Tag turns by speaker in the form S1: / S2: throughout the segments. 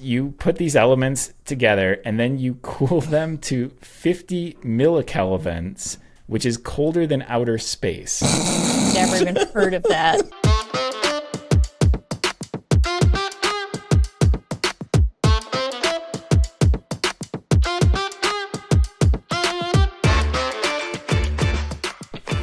S1: You put these elements together and then you cool them to 50 millikelvins, which is colder than outer space.
S2: Never even heard of that.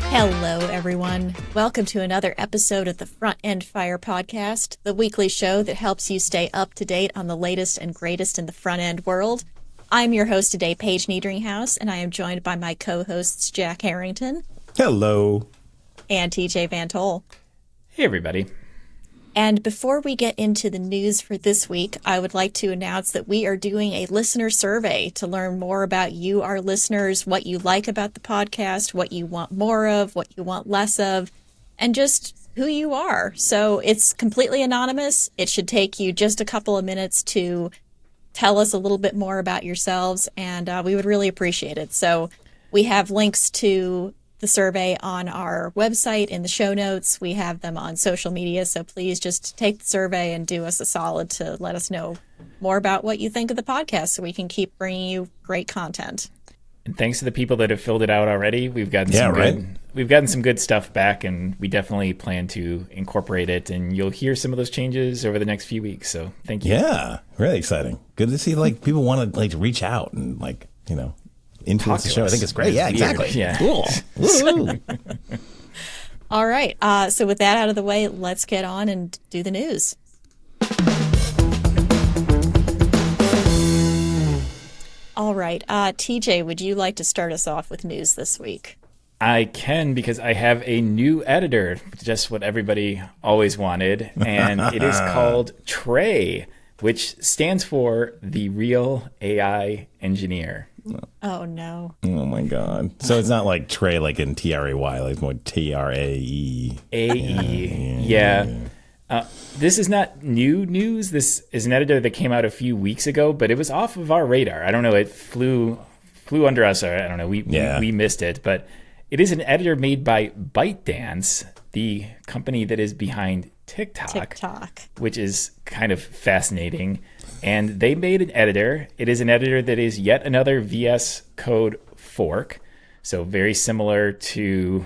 S2: Hello, everyone. Welcome to another episode of the Front End Fire podcast, the weekly show that helps you stay up to date on the latest and greatest in the front end world. I'm your host today, Paige Niedringhouse, and I am joined by my co-hosts Jack Harrington.
S3: Hello.
S2: And TJ Van Tol.
S1: Hey, everybody.
S2: And before we get into the news for this week, I would like to announce that we are doing a listener survey to learn more about you, our listeners, what you like about the podcast, what you want more of, what you want less of, and just who you are. So it's completely anonymous. It should take you just a couple of minutes to tell us a little bit more about yourselves, and we would really appreciate it. So we have links to the survey on our website in the show notes. We have them on social media, so please just take the survey and do us a solid to let us know more about what you think of the podcast so we can keep bringing you great content.
S1: And thanks to the people that have filled it out already. We've gotten some good stuff back, and we definitely plan to incorporate it, and you'll hear some of those changes over the next few weeks. So thank you.
S3: Yeah, really exciting. Good to see people want to reach out and influence the show. I think it's great. Yeah, exactly.
S1: Yeah.
S3: Cool. Woo-hoo.
S2: All right. So with that out of the way, let's get on and do the news. All right. TJ, would you like to start us off with news this week?
S1: I can, because I have a new editor, just what everybody always wanted, and it is called TraeAI, which stands for the Real AI Engineer.
S2: Oh, no.
S3: Oh, my God. So it's not like Trey, like in TRAY, like it's more TRAE.
S1: AE. Yeah. This is not new news. This is an editor that came out a few weeks ago, but it was off of our radar. I don't know. It flew under us, or I don't know. We missed it, but it is an editor made by ByteDance, the company that is behind TikTok, which is kind of fascinating. And they made an editor. It is an editor that is yet another VS Code fork. So very similar to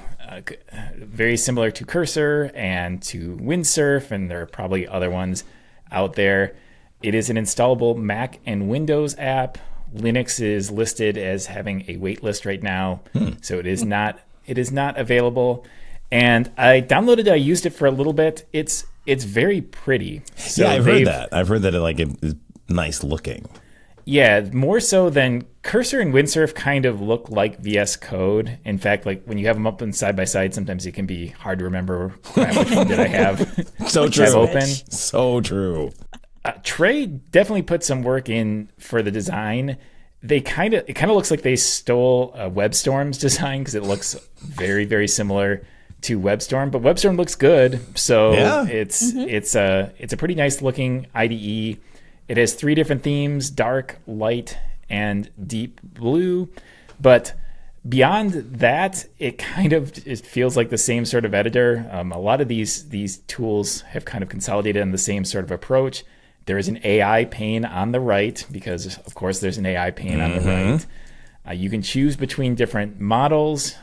S1: Cursor and to Windsurf, and there are probably other ones out there. It is an installable Mac and Windows app. Linux is listed as having a wait list right now, so it is not available. And I downloaded it. I used it for a little bit. It's very pretty. So
S3: yeah, I've heard that. I've heard that it is nice looking.
S1: Yeah, more so than Cursor and Windsurf kind of look like VS Code. In fact, when you have them up and side by side, sometimes it can be hard to remember which one did I have.
S3: So true.
S1: Open.
S3: So true.
S1: Trey definitely put some work in for the design. It kind of looks like they stole WebStorm's design, because it looks very, very similar to WebStorm, but WebStorm looks good. So yeah. It's a pretty nice looking IDE. It has 3 different themes: dark, light, and deep blue. But beyond that, it feels like the same sort of editor. A lot of these tools have kind of consolidated on the same sort of approach. There is an AI pane on the right, because of course there's an AI pane on the right. You can choose between different models.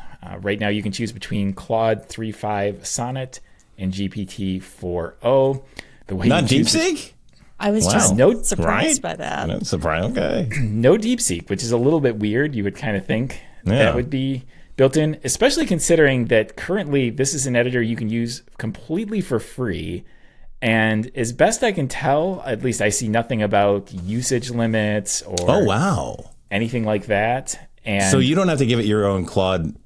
S1: Right now you can choose between Claude 3.5 Sonnet and GPT-4o.
S3: Not DeepSeek?
S2: I was just surprised by that.
S3: No, surprised. Okay.
S1: No DeepSeek, which is a little bit weird. You would kind of think that would be built in, especially considering that currently this is an editor you can use completely for free. And as best I can tell, at least I see nothing about usage limits or anything like that. And
S3: so you don't have to give it your own Claude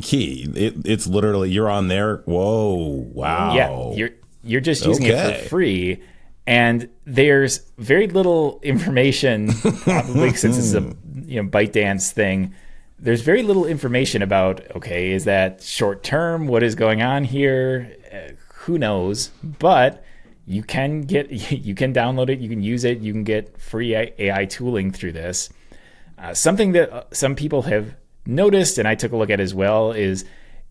S3: key. It's literally, you're on there. Whoa. Wow.
S1: Yeah. You're just using it for free. And there's very little information, probably since it's a ByteDance thing. There's very little information about, is that short term? What is going on here? Who knows? But you can download it, you can use it, you can get free AI tooling through this. Something that some people have noticed, and I took a look at as well, is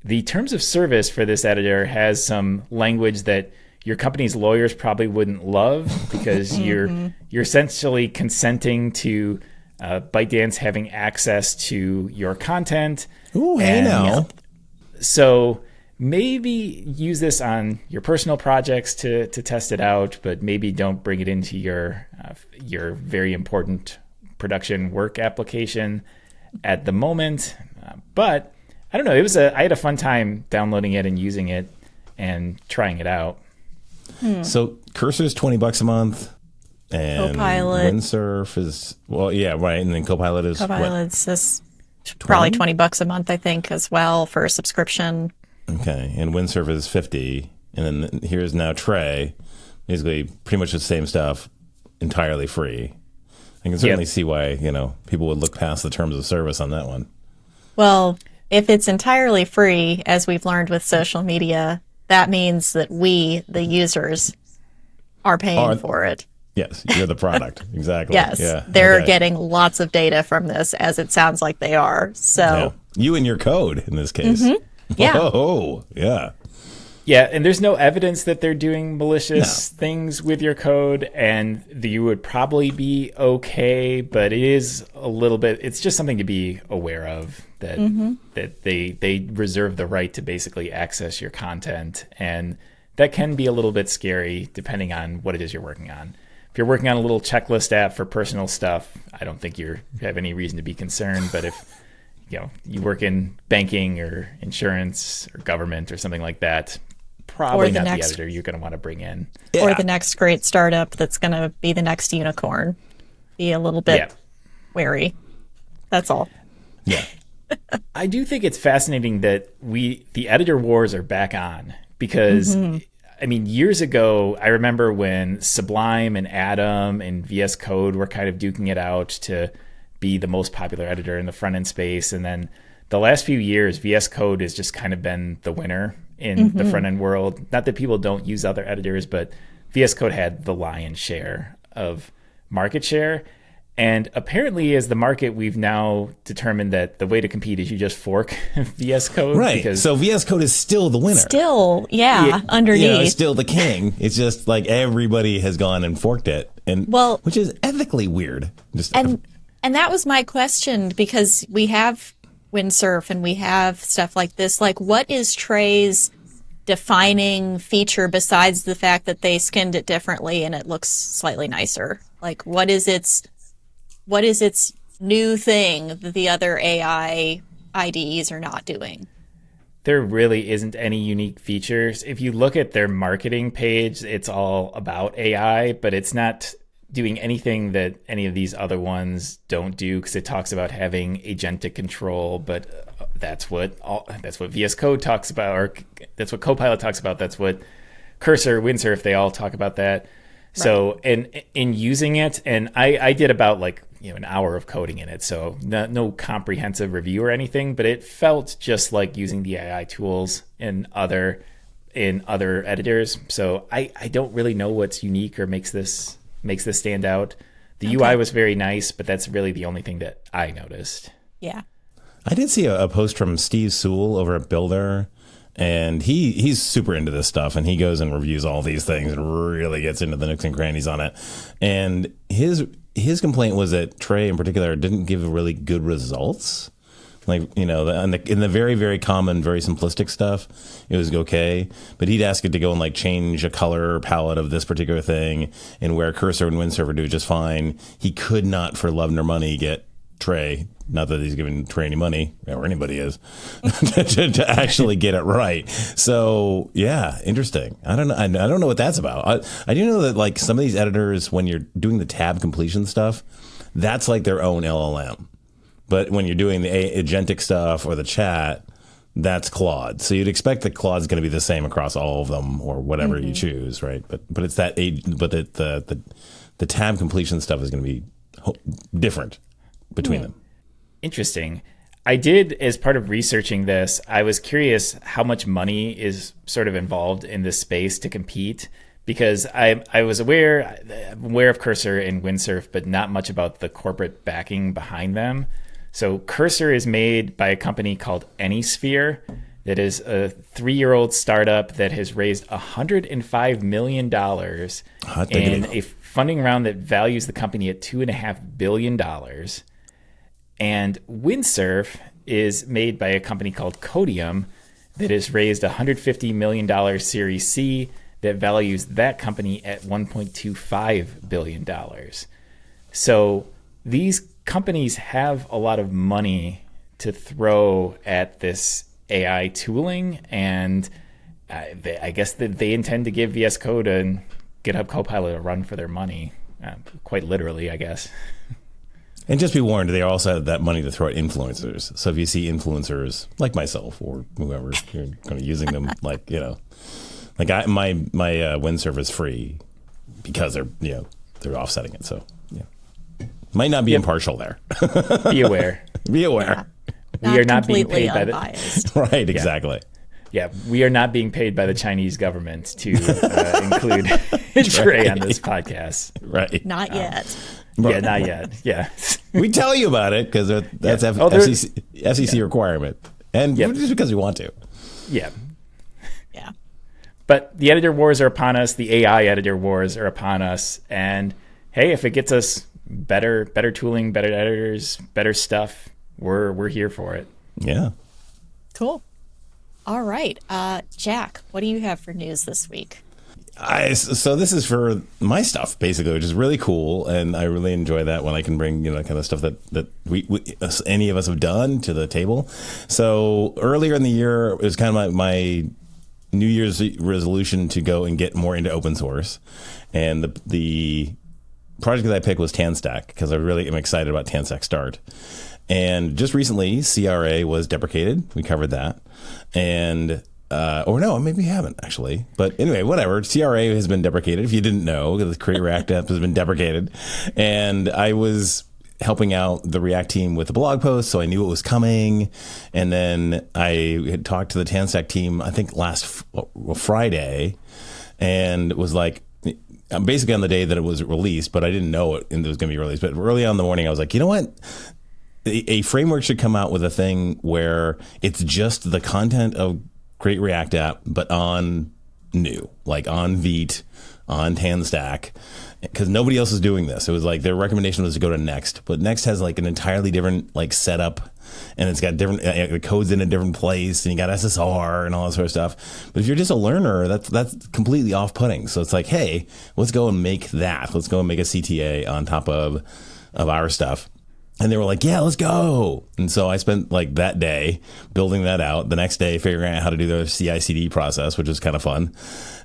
S1: the terms of service for this editor has some language that your company's lawyers probably wouldn't love, because you're essentially consenting to ByteDance having access to your content.
S3: Ooh, hey now.
S1: So maybe use this on your personal projects to test it out, but maybe don't bring it into your very important production work application at the moment. But I don't know. I had a fun time downloading it and using it and trying it out.
S3: So Cursor's $20 a month, and
S2: Copilot.
S3: Windsurf is, well, yeah, right, and then Copilot is
S2: Copilot's just probably $20 a month, I think, as well for a subscription.
S3: Okay, and Windsurf is 50, and then here's now Tray, basically pretty much the same stuff, entirely free. I can certainly see why people would look past the terms of service on that one.
S2: Well, if it's entirely free, as we've learned with social media, that means that we, the users, are paying for it.
S3: Yes, you're the product. Exactly.
S2: Yes,
S3: yeah,
S2: they're getting lots of data from this, as it sounds like they are. So
S3: you and your code in this case.
S2: Yeah.
S3: Oh, yeah.
S1: Yeah, and there's no evidence that they're doing malicious things with your code, and you would probably be okay, but it is a little bit, it's just something to be aware of, that that they reserve the right to basically access your content, and that can be a little bit scary depending on what it is you're working on. If you're working on a little checklist app for personal stuff, I don't think you have any reason to be concerned, but if you work in banking or insurance or government or something like that, probably not the editor you're going to want to bring in.
S2: Yeah. Or the next great startup that's going to be the next unicorn. Be a little bit wary. That's all.
S3: Yeah.
S1: I do think it's fascinating that the editor wars are back on, because I mean, years ago, I remember when Sublime and Atom and VS Code were kind of duking it out to be the most popular editor in the front end space. And then the last few years, VS Code has just kind of been the winner in the front end world. Not that people don't use other editors, but VS Code had the lion's share of market share. And apparently, as the market, we've now determined that the way to compete is you just fork VS Code.
S3: Right. So VS Code is still the winner.
S2: Still, underneath.
S3: It's still the king. It's just like everybody has gone and forked it, which is ethically weird.
S2: And that was my question, because we have Windsurf and we have stuff like this. Like, what is Trey's defining feature besides the fact that they skinned it differently and it looks slightly nicer? Like, what is its new thing that the other AI IDEs are not doing?
S1: There really isn't any unique features. If you look at their marketing page, it's all about AI, but it's not doing anything that any of these other ones don't do, because it talks about having agentic control, but that's what VS Code talks about, or that's what Copilot talks about. That's what Cursor, Windsurf, they all talk about that. Right. So, and in using it, and I did about an hour of coding in it, so no comprehensive review or anything, but it felt just like using the AI tools in other editors. So I don't really know what's unique or makes this stand out. The UI was very nice, but that's really the only thing that I noticed.
S2: Yeah.
S3: I did see a post from Steve Sewell over at Builder, and he's super into this stuff, and he goes and reviews all these things and really gets into the nooks and crannies on it. And his complaint was that Trey in particular didn't give really good results. Like, in the very, very common, very simplistic stuff, it was okay. But he'd ask it to go and change a color palette of this particular thing, and where Cursor and Windsurf do just fine, he could not for love nor money get Trey, not that he's giving Trey any money, or anybody is, to actually get it right. So yeah, interesting. I don't know what that's about. I do know that some of these editors, when you're doing the tab completion stuff, that's like their own LLM. But when you're doing the agentic stuff or the chat, that's Claude. So you'd expect that Claude's going to be the same across all of them, or whatever you choose, right? But it's that the tab completion stuff is going to be different between them.
S1: Interesting. I did, as part of researching this, I was curious how much money is sort of involved in this space to compete, because I was aware of Cursor and Windsurf, but not much about the corporate backing behind them. So Cursor is made by a company called AnySphere, that is a 3-year-old startup that has raised $105 million in a funding round that values the company at $2.5 billion. And Windsurf is made by a company called Codium that has raised $150 million Series C that values that company at $1.25 billion. So these companies have a lot of money to throw at this AI tooling, and I guess that they intend to give VS Code and GitHub Copilot a run for their money, quite literally, I guess.
S3: And just be warned, they also have that money to throw at influencers. So if you see influencers like myself or whoever, you're kind of using them my Windsurf is free because they're offsetting it. So might not be impartial there.
S1: Be aware.
S3: Be aware.
S2: Yeah.
S1: We are not being paid
S2: unbiased.
S3: Right, exactly.
S1: Yeah, we are not being paid by the Chinese government to include Trey on this podcast.
S3: Right.
S2: Not yet.
S1: Yeah, not yet. Yeah.
S3: We tell you about it because that's FCC requirement. And just because we want to.
S1: Yeah.
S2: Yeah.
S1: But the editor wars are upon us. The AI editor wars are upon us. And hey, if it gets us better tooling, better editors, better stuff, we're here for it.
S3: Yeah.
S2: Cool. All right. Jack, what do you have for news this week?
S3: So this is for my stuff, basically, which is really cool. And I really enjoy that when I can bring, kind of stuff that we any of us have done to the table. So earlier in the year, it was kind of my New Year's resolution to go and get more into open source. And the project that I picked was TanStack because I really am excited about TanStack Start. And just recently, CRA was deprecated. We covered that. And, or no, maybe we haven't actually. But anyway, whatever. CRA has been deprecated. If you didn't know, the Create React app has been deprecated. And I was helping out the React team with the blog post, so I knew it was coming. And then I had talked to the TanStack team, I think last Friday, and was like, basically on the day that it was released, but I didn't know it was going to be released. But early on in the morning, I was like, you know what? A framework should come out with a thing where it's just the content of Create React app, but on new, like on Vite, on TanStack, because nobody else is doing this. It was like their recommendation was to go to Next, but Next has like an entirely different like setup, and it's got different the code's in a different place, and you got SSR and all that sort of stuff. But if you're just a learner, that's completely off-putting. So it's like, hey, let's go and make that. Let's go and make a CTA on top of our stuff. And they were like, yeah, let's go. And so I spent like that day building that out. The next day figuring out how to do the CI/CD process, which was kind of fun.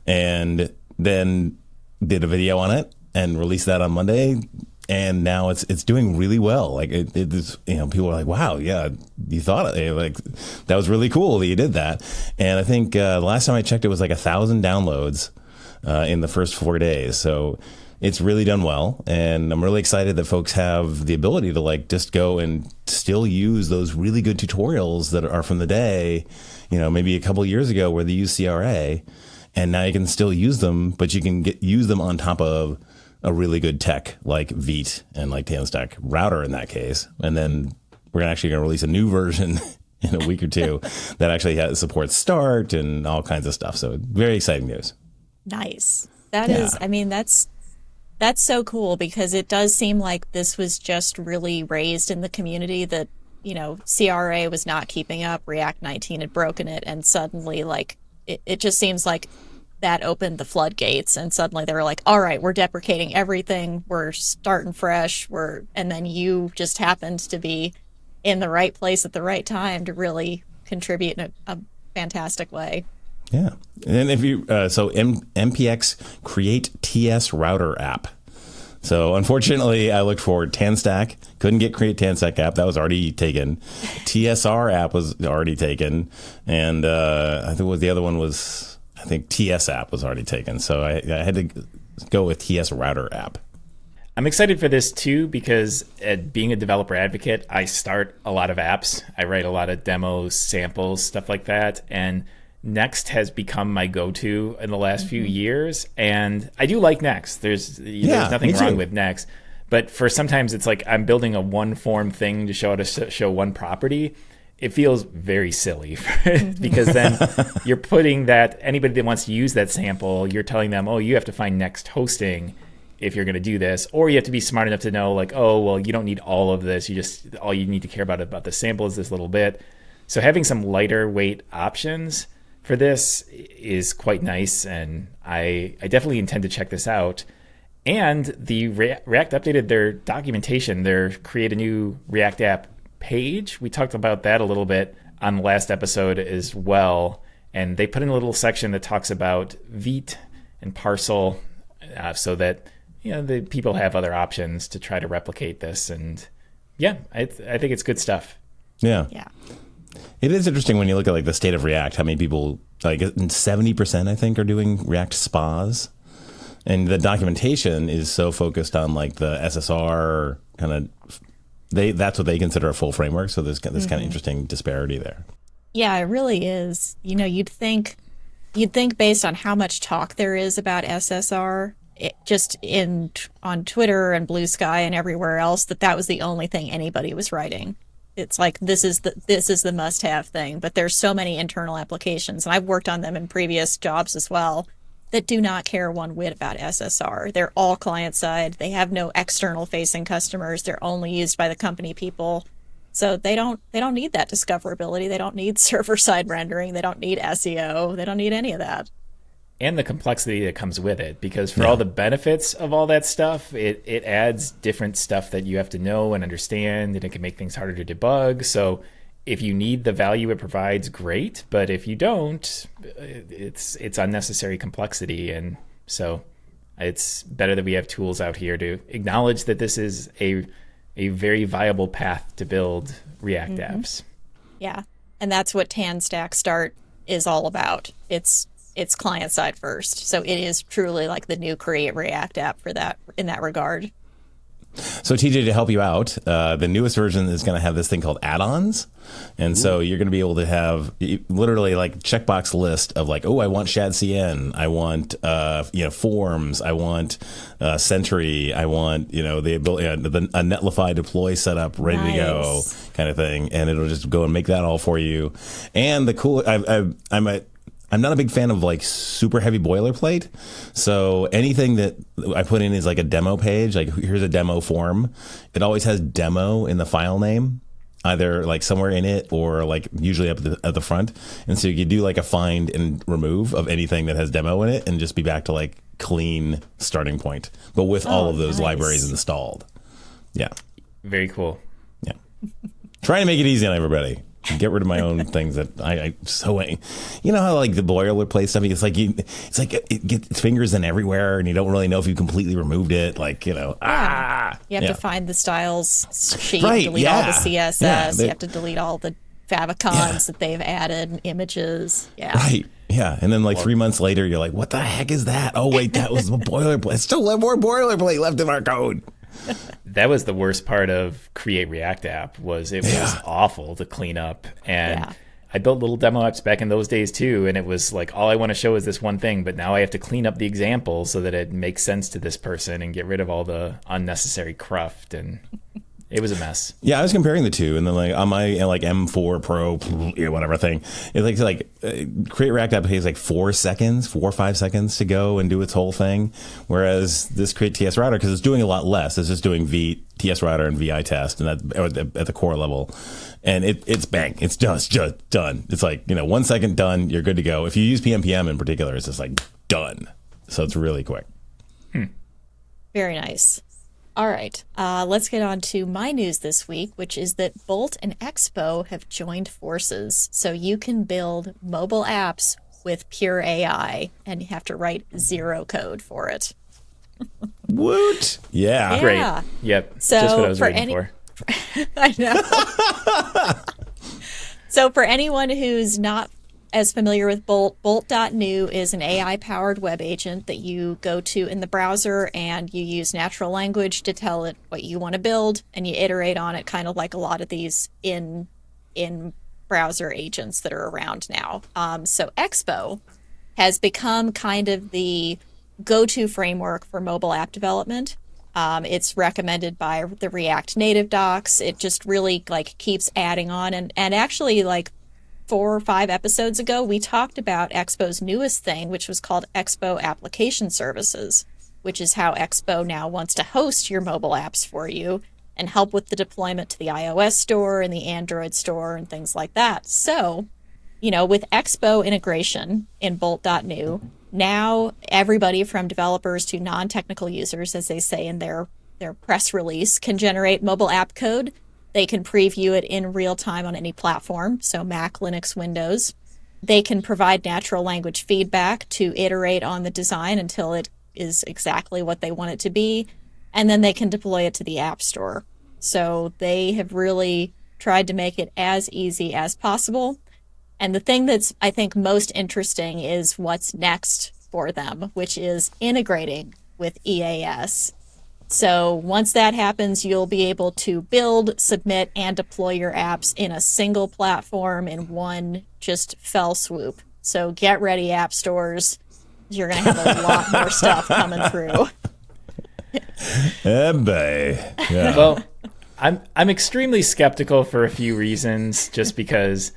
S3: And then did a video on it and released that on Monday. And now it's doing really well. Like it's, people are like, wow, yeah, you thought it. Like that was really cool that you did that. And I think the last time I checked, it was like 1,000 downloads in the first 4 days. So it's really done well, and I'm really excited that folks have the ability to like just go and still use those really good tutorials that are from the day, maybe a couple of years ago where they used CRA, and now you can still use them, but you can use them on top of a really good tech like Vite and like TanStack router in that case. And then we're actually going to release a new version in a week or two that actually supports Start and all kinds of stuff. So very exciting news.
S2: Nice. That's so cool because it does seem like this was just really raised in the community that, CRA was not keeping up, React 19 had broken it, and suddenly it just seems like that opened the floodgates, and suddenly they were like, all right, we're deprecating everything, we're starting fresh, and then you just happened to be in the right place at the right time to really contribute in a fantastic way.
S3: Yeah. And if you, MPX Create TS Router app. So unfortunately, I looked for TanStack, couldn't get Create TanStack app. That was already taken. TSR app was already taken. And I think what the other one was, TS app was already taken. So I had to go with TS Router app.
S1: I'm excited for this too because being a developer advocate, I start a lot of apps. I write a lot of demos, samples, stuff like that. And Next has become my go-to in the last few years, and I do like Next. There's nothing wrong with Next, but for sometimes it's like I'm building a one-form thing to show one property. it feels very silly because then you're putting that anybody that wants to use that sample, you're telling them, oh, you have to find next hosting if you're going to do this, or you have to be smart enough to know like, oh, well, you don't need all of this. All you need to care about the sample is this little bit. So having some lighter weight options for this is quite nice. And I definitely intend to check this out. And the React updated their documentation, their create a new React app page. We talked about that a little bit on the last episode as well. And they put in a little section that talks about Vite and Parcel so that the people have other options to try to replicate this. And yeah, I think it's good stuff.
S3: Yeah.
S2: Yeah.
S3: It is interesting when you look at like the state of React, how many people, like 70%, I think, are doing React spas. And the documentation is so focused on like the SSR kind of, that's what they consider a full framework. So there's this kind of interesting disparity there.
S2: Yeah, it really is. You'd think based on how much talk there is about SSR, on Twitter and Blue Sky and everywhere else, that was the only thing anybody was writing. It's like this is the must-have thing. But there's so many internal applications, and I've worked on them in previous jobs as well, that do not care one whit about SSR. They're all client-side. They have no external-facing customers. They're only used by the company people. So they don't need that discoverability. They don't need server-side rendering. They don't need SEO. They don't need any of that.
S1: And the complexity that comes with it, because for all the benefits of all that stuff, it adds different stuff that you have to know and understand, and it can make things harder to debug. So if you need the value it provides, great. But if you don't, it's unnecessary complexity. And so it's better that we have tools out here to acknowledge that this is a very viable path to build React apps. Yeah.
S2: And that's what Tan Stack Start is all about. It's client side first. So it is truly like the new Create React app in that regard.
S3: So TJ, to help you out, the newest version is going to have this thing called add-ons. And so you're going to be able to have literally like checkbox list of like, oh, I want ShadCN, I want forms, I want Sentry, I want the ability a Netlify deploy setup ready to go kind of thing, and it'll just go and make that all for you. And the cool, I'm not a big fan of like super heavy boilerplate. So anything that I put in is like a demo page, like here's a demo form. It always has demo in the file name, either like somewhere in it or like usually up at the front. And so you could do like a find and remove of anything that has demo in it and just be back to like clean starting point, but with all of those libraries installed. Yeah.
S1: Very cool.
S3: Yeah. Trying to make it easy on everybody. Get rid of my own things that I so how like the boilerplate stuff. It gets fingers in everywhere, and you don't really know if you completely removed it. You have
S2: to find the styles sheet, delete all the CSS. You have to delete all the favicons that they've added and images. Yeah,
S3: right. Yeah, and then 3 months later, you're like, what the heck is that? Oh wait, that was the boilerplate. Still have more boilerplate left in our code.
S1: That was the worst part of Create React app. Was awful to clean up. And I built little demo apps back in those days too, and it was like, all I want to show is this one thing, but now I have to clean up the example so that it makes sense to this person and get rid of all the unnecessary cruft, and it was a mess.
S3: Yeah, I was comparing the two, and then on my M4 Pro, whatever thing, it's like Create React app takes 4 or 5 seconds to go and do its whole thing, whereas this Create TS Router, because it's doing a lot less, it's just doing TS Router and VI test, and at the core level, and it's bang, it's just done. It's 1 second done, you're good to go. If you use PMPM in particular, it's just done. So it's really quick.
S2: Very nice. All right, let's get on to my news this week, which is that Bolt and Expo have joined forces. So you can build mobile apps with pure AI, and you have to write zero code for it.
S3: Woot! Yeah.
S1: Great. Yep.
S2: So
S1: just what I was waiting for.
S2: I know. So for anyone who's not as familiar with Bolt.new is an AI-powered web agent that you go to in the browser, and you use natural language to tell it what you want to build, and you iterate on it, kind of like a lot of these in-browser agents that are around now. So Expo has become kind of the go-to framework for mobile app development. It's recommended by the React Native docs. It just really like keeps adding on. And actually, like 4 or 5 episodes ago, we talked about Expo's newest thing, which was called Expo Application Services, which is how Expo now wants to host your mobile apps for you and help with the deployment to the iOS store and the Android store and things like that. So, with Expo integration in Bolt.new, now everybody from developers to non-technical users, as they say in their press release, can generate mobile app code. They can preview it in real time on any platform, so Mac, Linux, Windows. They can provide natural language feedback to iterate on the design until it is exactly what they want it to be, and then they can deploy it to the App Store. So they have really tried to make it as easy as possible. And the thing that's, I think, most interesting is what's next for them, which is integrating with EAS. So once that happens, you'll be able to build, submit, and deploy your apps in a single platform in one just fell swoop. So get ready, app stores. You're going to have a lot more stuff coming through.
S3: Yeah.
S1: Well, I'm extremely skeptical for a few reasons, just because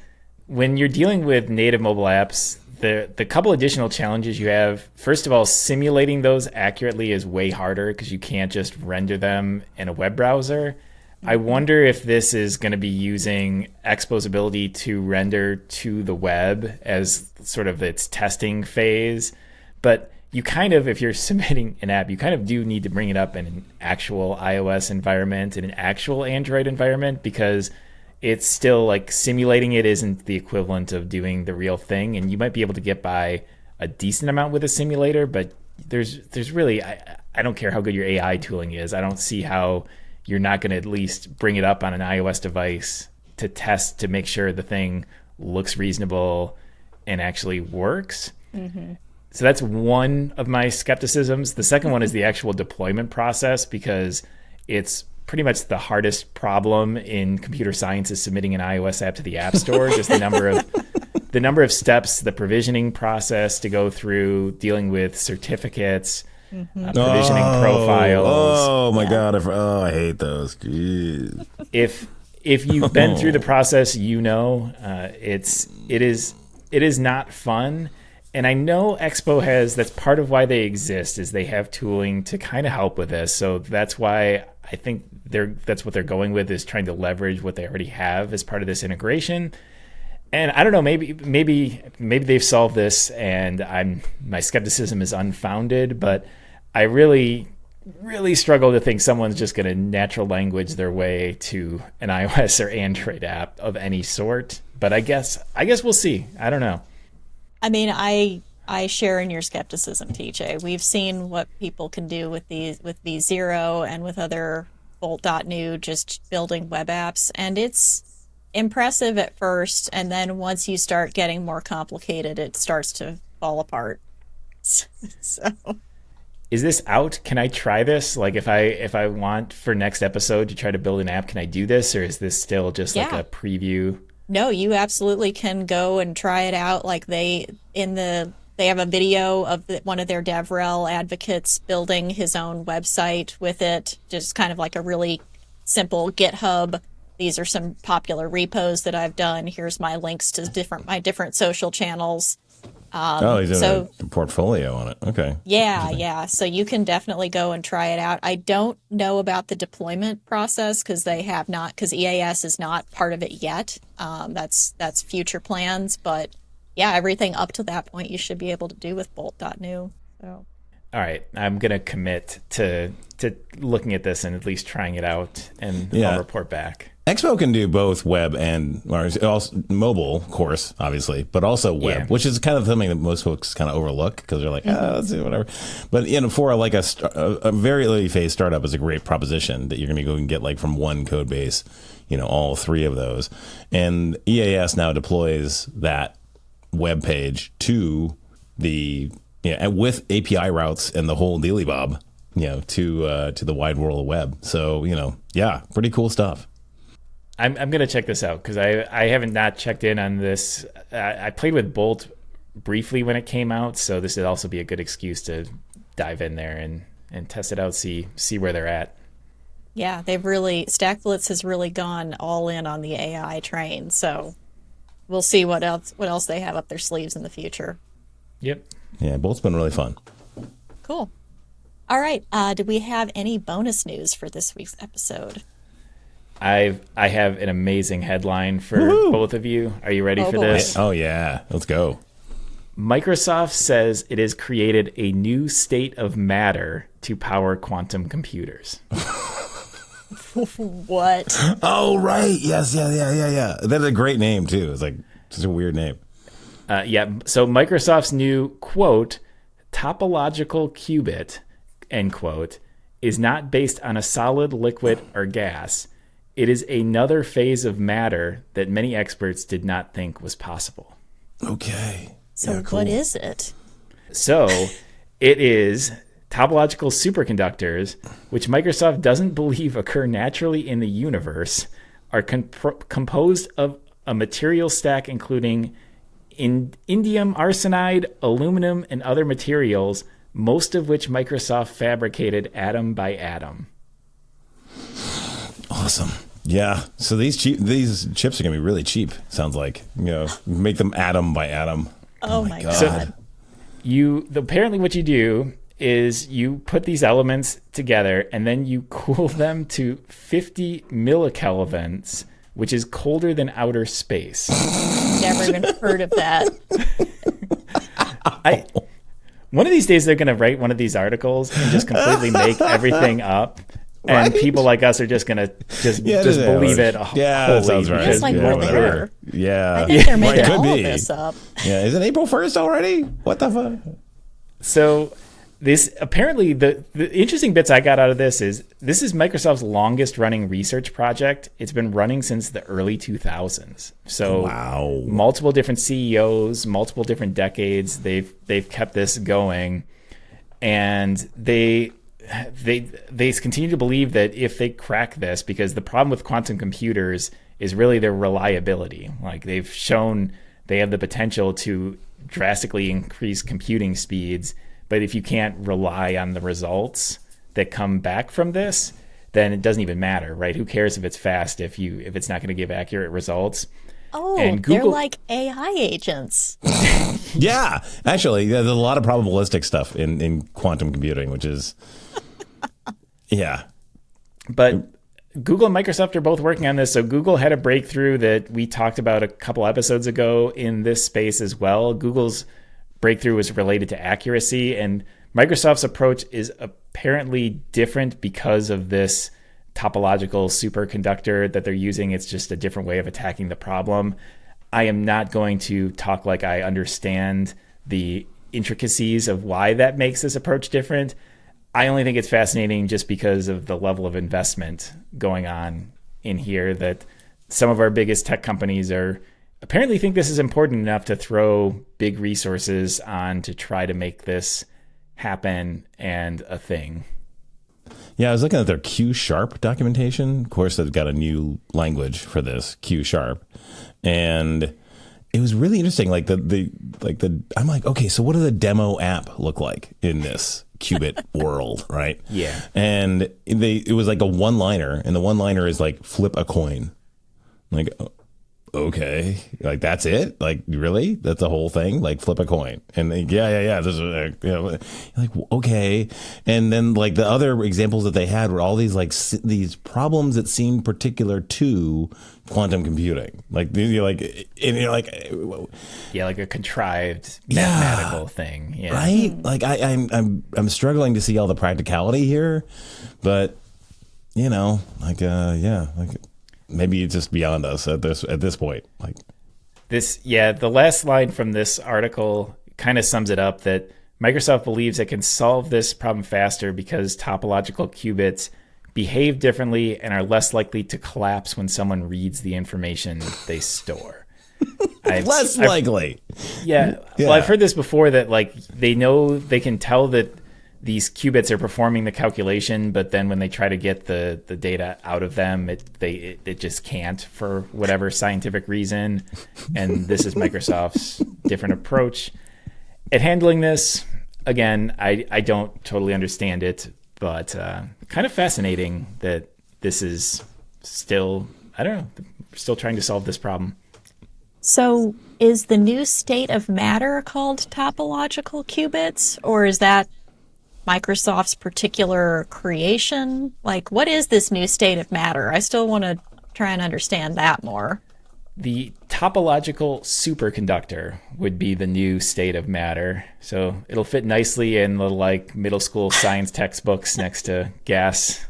S1: when you're dealing with native mobile apps, the couple additional challenges you have, first of all, simulating those accurately is way harder because you can't just render them in a web browser. I wonder if this is going to be using Expo's ability to render to the web as sort of its testing phase. But you kind of, if you're submitting an app, you kind of do need to bring it up in an actual iOS environment, in an actual Android environment, because it's still like simulating it isn't the equivalent of doing the real thing. And you might be able to get by a decent amount with a simulator, but there's really, I don't care how good your AI tooling is. I don't see how you're not going to at least bring it up on an iOS device to test to make sure the thing looks reasonable and actually works. Mm-hmm. So that's one of my skepticisms. The second one is the actual deployment process, because it's pretty much the hardest problem in computer science is submitting an iOS app to the App Store. Just the number of steps, the provisioning process to go through, dealing with certificates, provisioning profiles.
S3: Oh my God! I hate those. Jeez.
S1: If you've been through the process, it is not fun. And I know Expo that's part of why they exist, is they have tooling to kind of help with this. So that's why I think that's what they're going with, is trying to leverage what they already have as part of this integration. And I don't know, maybe they've solved this and my skepticism is unfounded, but I really, really struggle to think someone's just going to natural language their way to an iOS or Android app of any sort. But I guess we'll see. I don't know.
S2: I mean, I share in your skepticism, TJ. We've seen what people can do with V0 and with other Bolt.new, just building web apps, and it's impressive at first, and then once you start getting more complicated, it starts to fall apart. So,
S1: is this out? Can I try this? Like, if I want for next episode to try to build an app, can I do this, or is this still just like a preview?
S2: No, you absolutely can go and try it out. Like they have a video of one of their DevRel advocates building his own website with it, just kind of like a really simple GitHub. These are some popular repos that I've done. Here's my links to my different social channels.
S3: He's doing a portfolio on it. Okay.
S2: Yeah. So you can definitely go and try it out. I don't know about the deployment process because EAS is not part of it yet. That's future plans, but yeah, everything up to that point you should be able to do with Bolt.new. So.
S1: All right, I'm gonna commit to looking at this and at least trying it out, and I'll report back.
S3: Expo can do both web and also mobile, of course, obviously, but also web, which is kind of something that most folks kind of overlook because they're like, let's do whatever. But for like a very early phase startup is a great proposition that you're going to go and get like from one code base, all 3 of those. And EAS now deploys that web page to the with API routes and the whole dealy bob, to the wide world of web. So pretty cool stuff.
S1: I'm going to check this out because I haven't not checked in on this. I played with Bolt briefly when it came out, so this would also be a good excuse to dive in there and and test it out, see where they're at.
S2: Yeah, StackBlitz has really gone all in on the AI train. So we'll see what else they have up their sleeves in the future.
S1: Yep.
S3: Yeah, Bolt's been really fun.
S2: Cool. All right. Do we have any bonus news for this week's episode?
S1: I have an amazing headline for both of you. Are you ready for
S2: boy.
S1: this?
S3: Oh, yeah. Let's go.
S1: Microsoft says it has created a new state of matter to power quantum computers.
S2: What?
S3: Oh, right. Yes. Yeah. That's a great name, too. It's like such a weird name.
S1: So Microsoft's new, quote, topological qubit, end quote, is not based on a solid, liquid, or gas. It is another phase of matter that many experts did not think was possible.
S3: Okay.
S2: So
S3: Yeah, cool.
S2: what is it?
S1: So it is topological superconductors, which Microsoft doesn't believe occur naturally in the universe, are composed of a material stack including indium arsenide, aluminum, and other materials, most of which Microsoft fabricated atom by atom.
S3: Awesome. Yeah. So these chips are going to be really cheap, sounds like. Make them atom by atom.
S2: Oh my God.
S1: So apparently what you do is you put these elements together and then you cool them to 50 millikelvins, which is colder than outer space.
S2: Never even heard of that.
S1: One of these days they're going to write one of these articles and just completely make everything up. And
S3: Right?
S1: people like us are just going to just believe it wholly.
S3: That sounds right.
S2: It's like
S3: yeah,
S2: we're there.
S3: Yeah.
S2: I think they're making
S3: It could
S2: all
S3: be.
S2: of this up.
S3: Yeah. Is it April 1st already? What the fuck?
S1: So this apparently the interesting bits I got out of this is Microsoft's longest running research project. It's been running since the early 2000s. So
S3: Wow.
S1: multiple different CEOs, multiple different decades. They've kept this going, and they continue to believe that if they crack this, because the problem with quantum computers is really their reliability. Like they've shown they have the potential to drastically increase computing speeds, but if you can't rely on the results that come back from this, then it doesn't even matter, right? Who cares if it's fast if it's not going to give accurate results?
S2: Oh,
S1: And
S2: they're
S1: Google-
S2: like AI agents.
S3: Yeah. Actually, there's a lot of probabilistic stuff in quantum computing, which is, yeah.
S1: But Google and Microsoft are both working on this. So Google had a breakthrough that we talked about a couple episodes ago in this space as well. Google's breakthrough was related to accuracy, and Microsoft's approach is apparently different because of this topological superconductor that they're using. It's just a different way of attacking the problem. I am not going to talk like I understand the intricacies of why that makes this approach different. I only think it's fascinating just because of the level of investment going on in here, that some of our biggest tech companies apparently think this is important enough to throw big resources on to try to make this happen and a thing.
S3: Yeah, I was looking at their Q# documentation. Of course, they've got a new language for this, Q#. And it was really interesting. I'm like, okay, so what does a demo app look like in this qubit world, right?
S1: Yeah.
S3: And it was like a one-liner, and the one-liner is like flip a coin. Like, okay, like that's it? Like, really? That's the whole thing? Like, flip a coin? And they, yeah. This is, like, okay. And then like the other examples that they had were all these like these problems that seemed particular to quantum computing. Like you're like, and you're like,
S1: Yeah, like a contrived mathematical thing. Yeah.
S3: right? Like I'm struggling to see all the practicality here, but like maybe it's just beyond us at this point. Like
S1: the last line from this article kind of sums it up, that Microsoft believes it can solve this problem faster because topological qubits behave differently and are less likely to collapse when someone reads the information they store.
S3: less likely.
S1: Yeah. Well, I've heard this before, that like they know they can tell that these qubits are performing the calculation, but then when they try to get the data out of them, it just can't for whatever scientific reason. And this is Microsoft's different approach at handling this. Again, I don't totally understand it, But kind of fascinating that this is still, I don't know, we're still trying to solve this problem.
S2: So is the new state of matter called topological qubits, or is that Microsoft's particular creation? Like, what is this new state of matter? I still want to try and understand that more.
S1: The topological superconductor would be the new state of matter. So it'll fit nicely in the like middle school science textbooks next to gas,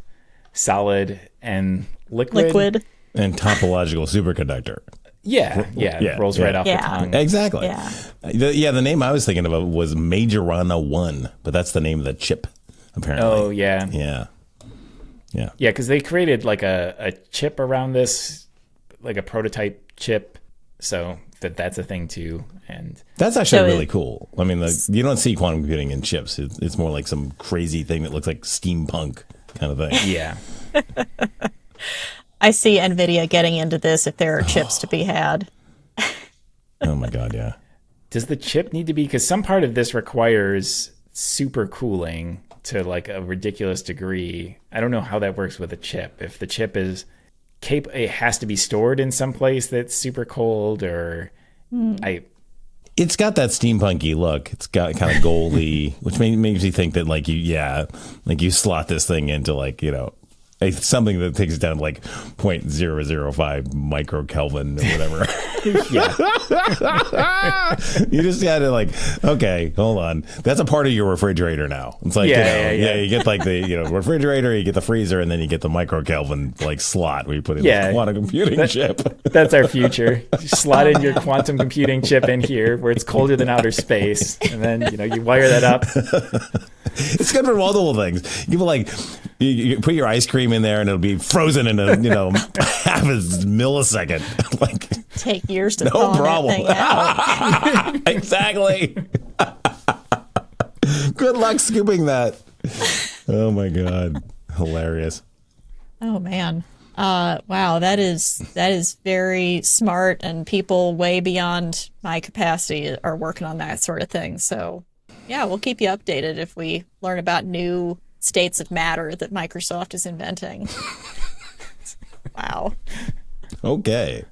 S1: solid, and liquid.
S3: And topological superconductor.
S1: Yeah, it rolls right off the tongue.
S3: Exactly.
S2: Yeah.
S3: The name I was thinking of was Majorana 1, but that's the name of the chip, apparently.
S1: Oh, yeah.
S3: Yeah.
S1: Yeah, because they created like a chip around this, like a prototype chip, so that's a thing too. And
S3: that's actually really cool. I mean, you don't see quantum computing in chips. It's more like some crazy thing that looks like steampunk kind of thing.
S1: Yeah.
S2: I see NVIDIA getting into this if there are chips to be had.
S3: Oh my God, yeah.
S1: Does the chip need to be, because some part of this requires super cooling to like a ridiculous degree. I don't know how that works with a chip. If the chip is it has to be stored in some place that's super cold, or
S3: It's got that steampunky look. It's got kind of goldy, which makes you think that like you slot this thing into like, something that takes it down to like 0.005 microkelvin or whatever.
S1: Yeah.
S3: You just had to like, okay, hold on. That's a part of your refrigerator now. It's like, you get like the, refrigerator, you get the freezer, and then you get the microkelvin like slot where you put in the quantum computing chip.
S1: That's our future. You slot in your quantum computing chip in here where it's colder than outer space. And then, you wire that up.
S3: It's good for multiple things. You put you put your ice cream in there and it'll be frozen in a half a millisecond. Like,
S2: take years to
S3: no
S2: thaw
S3: problem.
S2: that thing out.
S3: Exactly. Good luck scooping that. Oh my God, hilarious.
S2: Oh man. Wow, that is very smart, and people way beyond my capacity are working on that sort of thing. So yeah, we'll keep you updated if we learn about new states of matter that Microsoft is inventing. Wow.
S3: Okay.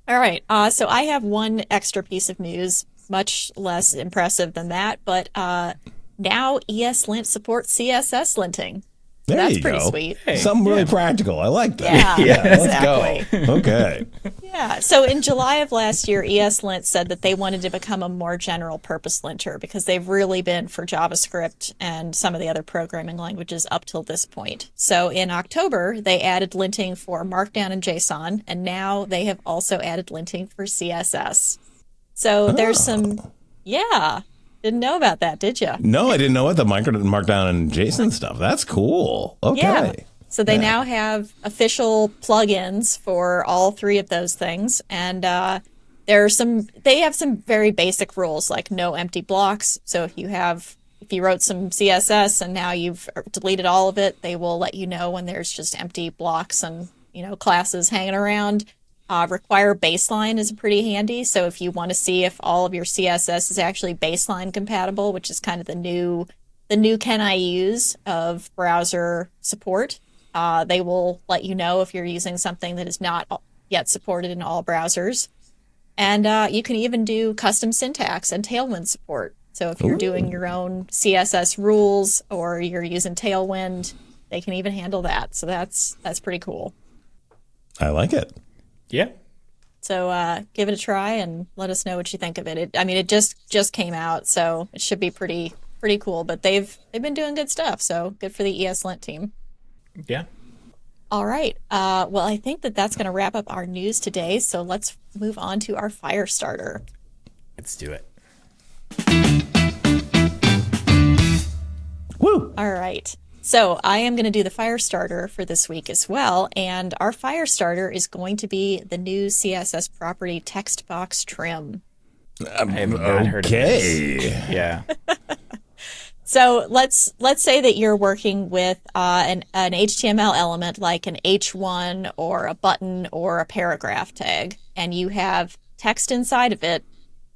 S2: All right. So I have one extra piece of news, much less impressive than that, but now ESLint supports CSS linting.
S3: There
S2: That's
S3: you
S2: pretty
S3: go.
S2: sweet.
S3: Hey, something really practical. I like that.
S2: Yeah,
S3: Let's go. Okay.
S2: Yeah. So in July of last year, ESLint said that they wanted to become a more general purpose linter because they've really been for JavaScript and some of the other programming languages up till this point. So in October, they added linting for Markdown and JSON, and now they have also added linting for CSS. So there's some, didn't know about that, did you?
S3: No, I didn't know what the Markdown and JSON stuff. That's cool. Okay.
S2: Yeah. So they now have official plugins for all three of those things, and they have some very basic rules like no empty blocks. So if you wrote some CSS and now you've deleted all of it, they will let you know when there's just empty blocks and classes hanging around. Require baseline is pretty handy. So if you want to see if all of your CSS is actually baseline compatible, which is kind of the new can I use of browser support, they will let you know if you're using something that is not yet supported in all browsers. And you can even do custom syntax and Tailwind support. So if you're doing your own CSS rules or you're using Tailwind, they can even handle that. So that's pretty cool.
S3: I like it.
S1: Yeah.
S2: So give it a try and let us know what you think of it. It just came out, so it should be pretty cool. But they've been doing good stuff, so good for the ESLint team.
S1: Yeah.
S2: All right. Well, I think that's going to wrap up our news today. So let's move on to our fire starter.
S1: Let's do it.
S3: Woo!
S2: All right. So I am going to do the fire starter for this week as well. And our fire starter is going to be the new CSS property text box trim.
S1: I have not heard of this. Yeah.
S2: So let's say that you're working with an HTML element like an H1 or a button or a paragraph tag, and you have text inside of it,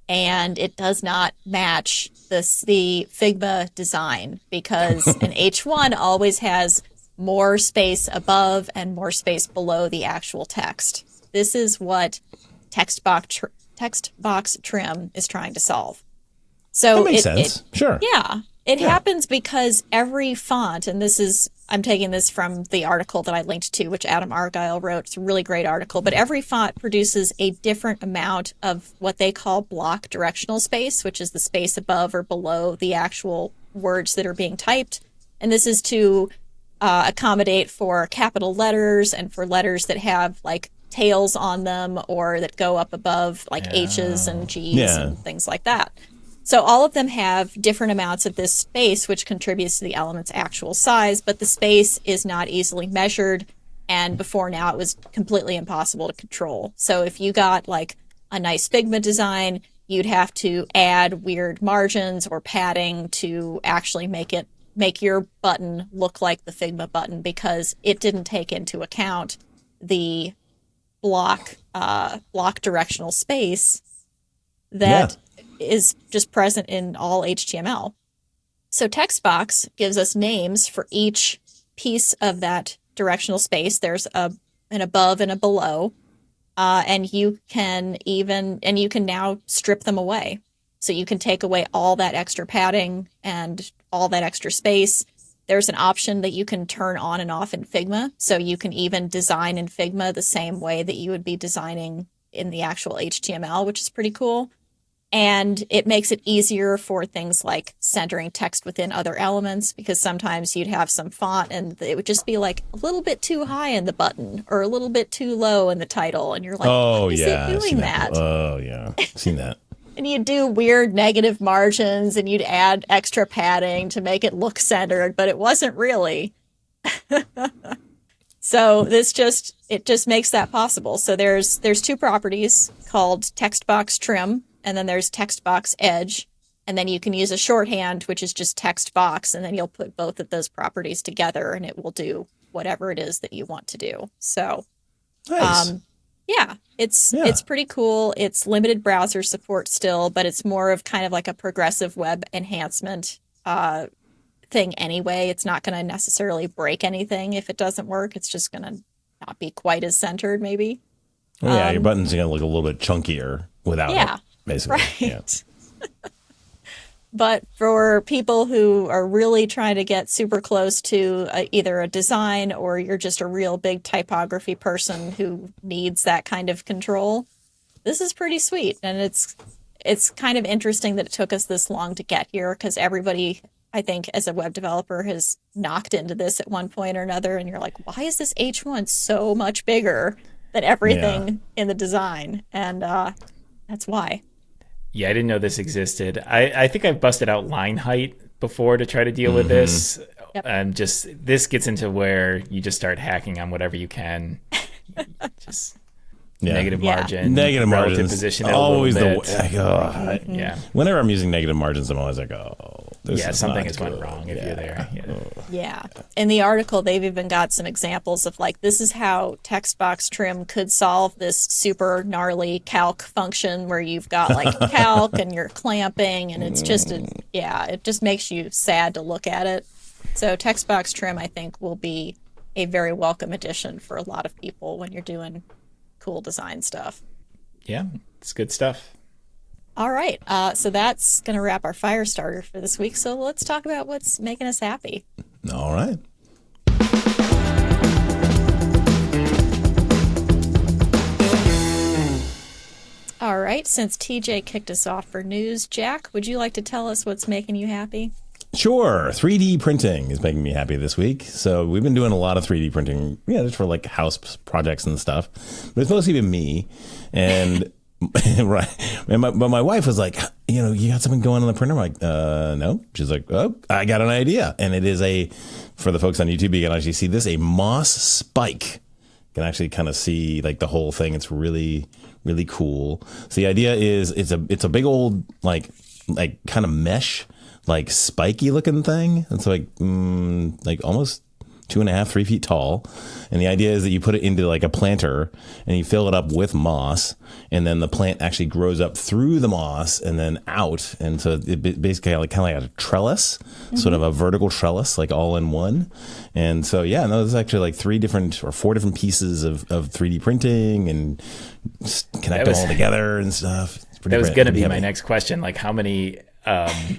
S2: and it does not match the Figma design, because an H1 always has more space above and more space below the actual text. This is what text box trim is trying to solve. So
S3: that makes sense. Sure.
S2: Yeah. It happens because every font, and I'm taking this from the article that I linked to, which Adam Argyle wrote. It's a really great article, but every font produces a different amount of what they call block directional space, which is the space above or below the actual words that are being typed. And this is to accommodate for capital letters and for letters that have like tails on them or that go up above, like H's and G's and things like that. So all of them have different amounts of this space, which contributes to the element's actual size, but the space is not easily measured. And before now, it was completely impossible to control. So if you got like a nice Figma design, you'd have to add weird margins or padding to actually make your button look like the Figma button, because it didn't take into account the block directional space that is just present in all HTML. So text-box gives us names for each piece of that directional space. There's an above and a below, and you can now strip them away. So you can take away all that extra padding and all that extra space. There's an option that you can turn on and off in Figma. So you can even design in Figma the same way that you would be designing in the actual HTML, which is pretty cool. And it makes it easier for things like centering text within other elements, because sometimes you'd have some font and it would just be like a little bit too high in the button or a little bit too low in the title. And you're like, why is it doing that?
S3: Oh, yeah. Seen that.
S2: And you'd do weird negative margins and you'd add extra padding to make it look centered, but it wasn't really. So it just makes that possible. So there's two properties called text box trim, and then there's text box edge, and then you can use a shorthand, which is just text box, and then you'll put both of those properties together and it will do whatever it is that you want to do. So
S3: nice.
S2: It's pretty cool. It's limited browser support still, but it's more of kind of like a progressive web enhancement thing anyway. It's not going to necessarily break anything if it doesn't work. It's just going to not be quite as centered, maybe.
S3: Well, yeah, your button's going to look a little bit chunkier without it, basically.
S2: Right.
S3: Yeah.
S2: But for people who are really trying to get super close to either a design, or you're just a real big typography person who needs that kind of control, this is pretty sweet. And it's kind of interesting that it took us this long to get here, because everybody, I think, as a web developer has knocked into this at one point or another. And you're like, why is this H1 so much bigger than everything in the design? And that's why.
S1: Yeah, I didn't know this existed. I think I've busted out line height before to try to deal with this.
S2: Yep.
S1: And this gets into where you just start hacking on whatever you can. Just negative margin,
S3: negative
S1: relative
S3: margins,
S1: position.
S3: always
S1: a little
S3: the
S1: bit.
S3: yeah. Whenever I'm using negative margins, I'm always like,
S1: something has went wrong if you're there.
S2: Yeah. In the article, they've even got some examples of like, this is how text box trim could solve this super gnarly calc function where you've got like calc and you're clamping, and it's just it just makes you sad to look at it. So text box trim, I think, will be a very welcome addition for a lot of people when you're doing cool design stuff.
S1: Yeah, it's good stuff.
S2: All right. So that's going to wrap our fire starter for this week. So let's talk about what's making us happy.
S3: All right.
S2: All right. Since TJ kicked us off for news, Jack, would you like to tell us what's making you happy?
S3: Sure. 3D printing is making me happy this week. So we've been doing a lot of 3D printing, just for like house projects and stuff. But it's mostly been me. And right. But my wife was like, you got something going on the printer? I'm like, no. She's like, oh, I got an idea. And it is for the folks on YouTube, you can actually see this, a moss spike. You can actually kind of see like the whole thing. It's really, really cool. So the idea is it's a big old like kind of mesh, like spiky looking thing. It's like almost 2.5, 3 feet tall. And the idea is that you put it into like a planter and you fill it up with moss, and then the plant actually grows up through the moss and then out. And so it basically kind of like a trellis, sort of a vertical trellis, like all in one. And so, yeah, no, there's actually like 4 different pieces of 3D printing and connect them all together and stuff.
S1: That was going to be my next question. Like how many,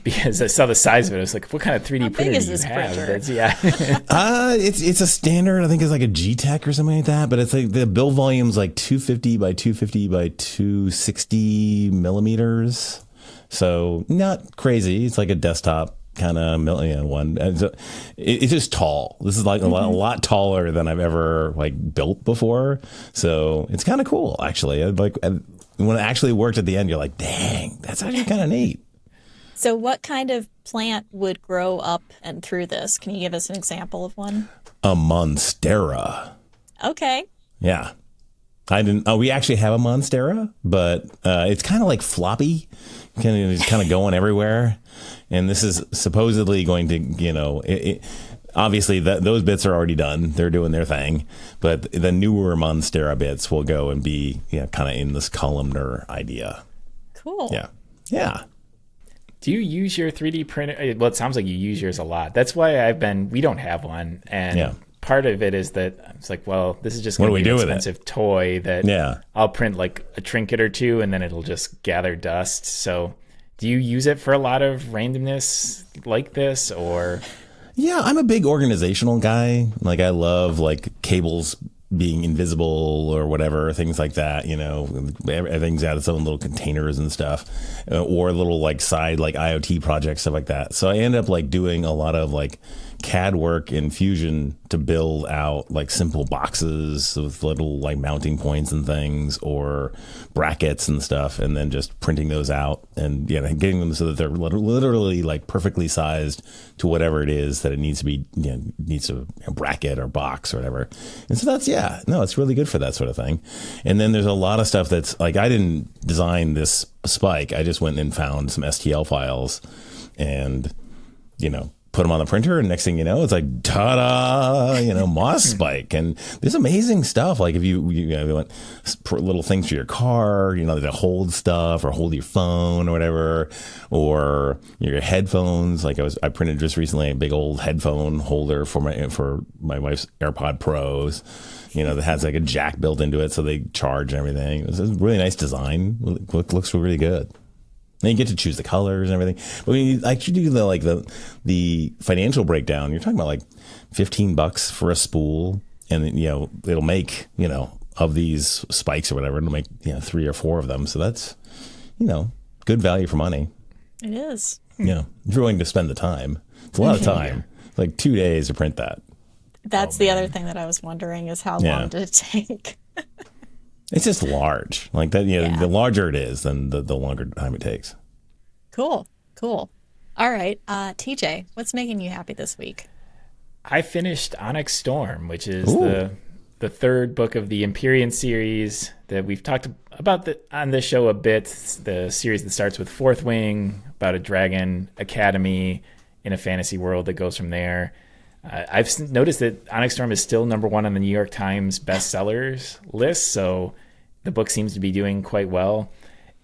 S1: because I saw the size of it. I was like, what kind of 3D printer do you have? Yeah.
S3: It's a standard, I think it's like a G-Tech or something like that, but it's like the build volume's like 250 by 250 by 260 millimeters. So not crazy. It's like a desktop kind of one. It's just tall. This is like a lot taller than I've ever like built before. So it's kind of cool, actually. When it actually worked at the end, you're like, dang, that's actually kind of neat.
S2: So what kind of plant would grow up and through this? Can you give us an example of one?
S3: A monstera.
S2: Okay.
S3: Yeah. I didn't. Oh, we actually have a monstera, but it's kind of like floppy, kind of going everywhere. And this is supposedly going to, obviously those bits are already done. They're doing their thing, but the newer monstera bits will go and be, kind of in this columnar idea.
S2: Cool.
S3: Yeah. Yeah.
S1: Do you use your 3D printer? Well, it sounds like you use yours a lot. That's why we don't have one. And part of it is that I was like, well, this is just going to be an expensive toy that I'll print like a trinket or two and then it'll just gather dust. So do you use it for a lot of randomness like this, or?
S3: Yeah, I'm a big organizational guy. Like I love like cables being invisible or whatever, things like that, everything's out of its own little containers and stuff, or little like side like IoT projects, stuff like that. So I end up like doing a lot of like CAD work in Fusion to build out like simple boxes with little like mounting points and things, or brackets and stuff, and then just printing those out and getting them so that they're literally like perfectly sized to whatever it is that it needs to be, needs a bracket or box or whatever. And so it's really good for that sort of thing. And then there's a lot of stuff that's like, I didn't design this spike. I just went and found some STL files and, put them on the printer, and next thing you know, it's like, ta-da, moss spike. And there's amazing stuff. Like if you want little things for your car, to hold stuff or hold your phone or whatever, or your headphones. Like I printed just recently a big old headphone holder for my wife's AirPod Pros, that has like a jack built into it so they charge and everything. It's a really nice design. Looks really good. And you get to choose the colors and everything. But when you actually do the financial breakdown, you're talking about like $15 for a spool, and it'll make of these spikes or whatever, it'll make 3 or 4 of them. So that's good value for money.
S2: It is.
S3: Yeah, if you're willing to spend the time, it's a lot of time. It's like 2 days to print that.
S2: That's the other thing that I was wondering is how long did it take?
S3: It's just large, like that. The larger it is, then the longer time it takes.
S2: Cool. All right, TJ, what's making you happy this week?
S1: I finished Onyx Storm, which is the third book of the Empyrean series that we've talked about on this show a bit. It's the series that starts with Fourth Wing, about a dragon academy in a fantasy world that goes from there. I've noticed that Onyx Storm is still number 1 on the New York Times bestsellers list, so the book seems to be doing quite well.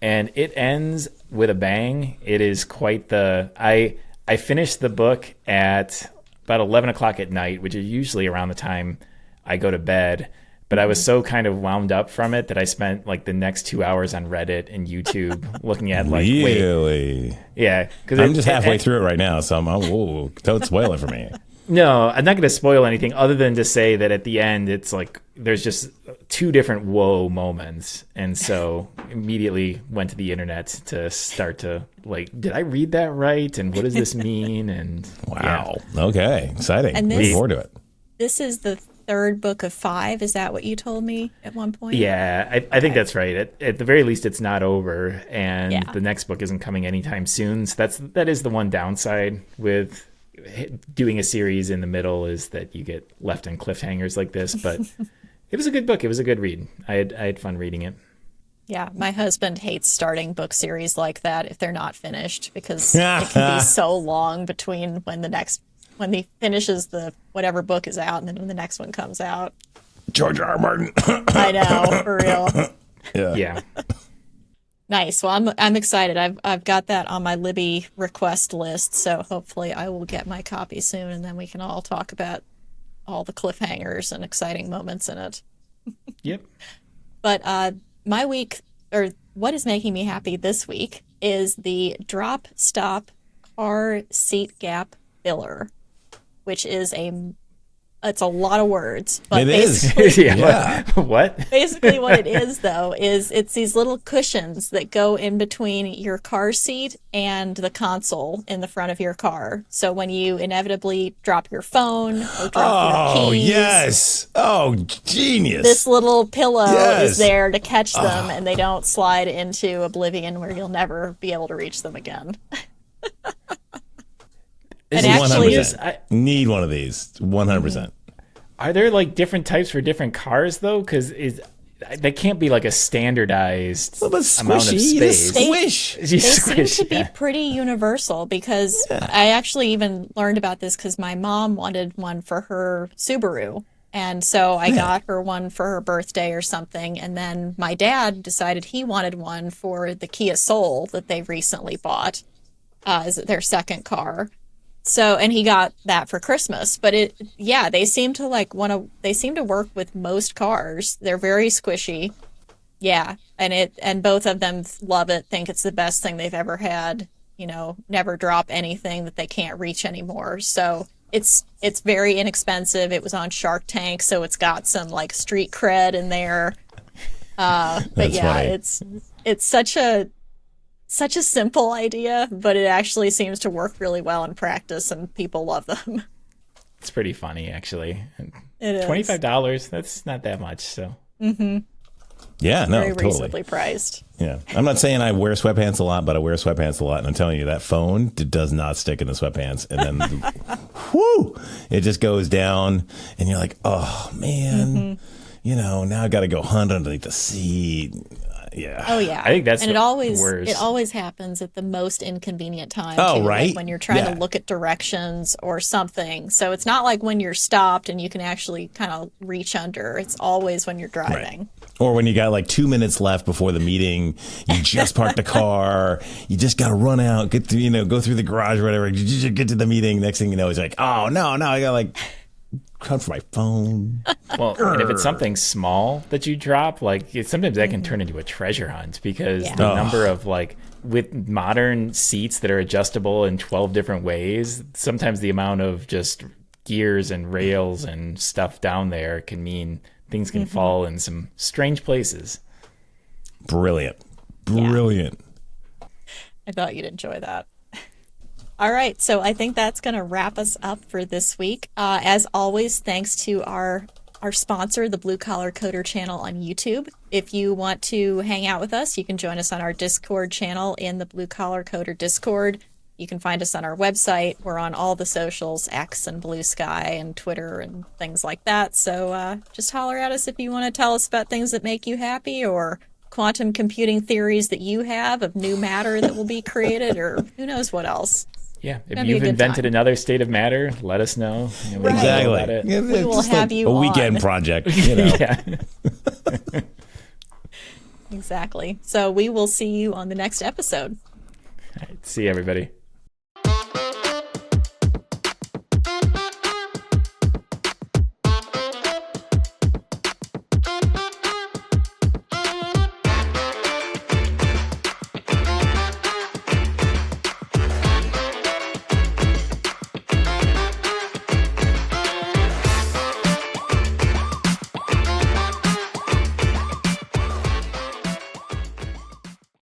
S1: And it ends with a bang. It is quite I finished the book at about 11 o'clock at night, which is usually around the time I go to bed. But I was so kind of wound up from it that I spent like the next 2 hours on Reddit and YouTube looking at like,
S3: really?
S1: Yeah.
S3: I'm just halfway through it right now, so don't spoil it for me.
S1: No, I'm not going to spoil anything other than to say that at the end, it's like there's just 2 different whoa moments. And so immediately went to the internet to start to like, did I read that right? And what does this mean? And
S3: wow. Yeah. Okay. Exciting.
S2: And
S3: looking forward to it.
S2: This is the 3rd book of 5. Is that what you told me at one point?
S1: Yeah, I think that's right. At the very least, it's not over. And the next book isn't coming anytime soon. So that is the one downside with doing a series in the middle, is that you get left in cliffhangers like this. But it was a good book. It was a good read. I had fun reading it.
S2: Yeah, my husband hates starting book series like that if they're not finished, because it can be so long between when the next when he finishes the whatever book is out, and then when the next one comes out.
S3: George R. R. Martin.
S2: I know, for real.
S1: Yeah.
S2: Nice. Well, I'm excited. I've got that on my Libby request list, so hopefully I will get my copy soon, and then we can all talk about all the cliffhangers and exciting moments in it.
S1: Yep.
S2: But my week, or what is making me happy this week, is the Drop Stop Car Seat Gap Filler, which is it's a lot of words, but
S3: It is.
S1: Yeah. What?
S2: basically what it is, though, is it's these little cushions that go in between your car seat and the console in the front of your car. So when you inevitably drop your phone or drop your keys,
S3: yes. Oh, genius.
S2: this little pillow
S3: Yes.
S2: is there to catch them, and they don't slide into oblivion where you'll never be able to reach them again. And actually,
S3: 100%. Need one of these. 100%.
S1: Are there like different types for different cars though? Because that can't be like a standardized
S3: But
S1: amount of
S3: squishy.
S1: space.
S3: Squish.
S1: You
S2: they
S1: squish,
S2: seem to be
S1: yeah.
S2: pretty universal, because I actually even learned about this because my mom wanted one for her Subaru. And so I got her one for her birthday or something. And then my dad decided he wanted one for the Kia Soul that they recently bought as their second car. So, and he got that for Christmas, but they seem to they seem to work with most cars. They're very squishy. Yeah. And both of them love it, think it's the best thing they've ever had, never drop anything that they can't reach anymore. So it's very inexpensive. It was on Shark Tank, so it's got some like street cred in there. But
S3: That's
S2: yeah,
S3: funny.
S2: it's such a simple idea, but it actually seems to work really well in practice, and people love them.
S1: It's pretty funny, actually.
S2: It is.
S1: $25, that's not that much. So
S3: Yeah, no,
S2: very
S3: totally.
S2: reasonably priced.
S3: Yeah. I'm not saying I wear sweatpants a lot, but I wear sweatpants a lot. And I'm telling you, that phone does not stick in the sweatpants. And then, whoo, it just goes down. And you're like, oh, man, now I got to go hunt underneath the seat. Yeah.
S2: Oh yeah,
S1: I think that's
S2: and it always
S1: worse.
S2: happens at the most inconvenient time.
S3: Oh,
S2: too,
S3: right?
S2: like when you're trying
S3: Yeah.
S2: to look at directions or something. So it's not like when you're stopped and you can actually kind of reach under. It's always when you're driving.
S3: Or when you got like 2 minutes left before the meeting, you just parked the car, you just got to run out, get through, go through the garage or whatever, you just get to the meeting. Next thing you know, it's like, oh, no, I got to like hunt for my phone.
S1: Well, and if it's something small that you drop, sometimes that can turn into a treasure hunt because the number of with modern seats that are adjustable in 12 different ways, sometimes the amount of just gears and rails and stuff down there can mean things can fall in some strange places.
S3: Brilliant.
S2: I thought you'd enjoy that. All right, so I think that's going to wrap us up for this week. As always, thanks to our sponsor, the Blue Collar Coder channel on YouTube. If you want to hang out with us, you can join us on our Discord channel in the Blue Collar Coder Discord. You can find us on our website. We're on all the socials, X and Blue Sky and Twitter and things like that. So just holler at us if you want to tell us about things that make you happy, or quantum computing theories that you have of new matter that will be created, or who knows what else.
S1: Yeah, if
S2: That'd be a
S1: you've
S2: good
S1: invented
S2: time.
S1: another state of matter, let us know. We can
S2: Right.
S1: talk about it.
S3: Yeah,
S2: We will
S3: just
S2: have you
S3: a weekend
S2: on.
S3: project,
S1: Yeah.
S2: Exactly. So we will see you on the next episode.
S1: All right, see you, everybody.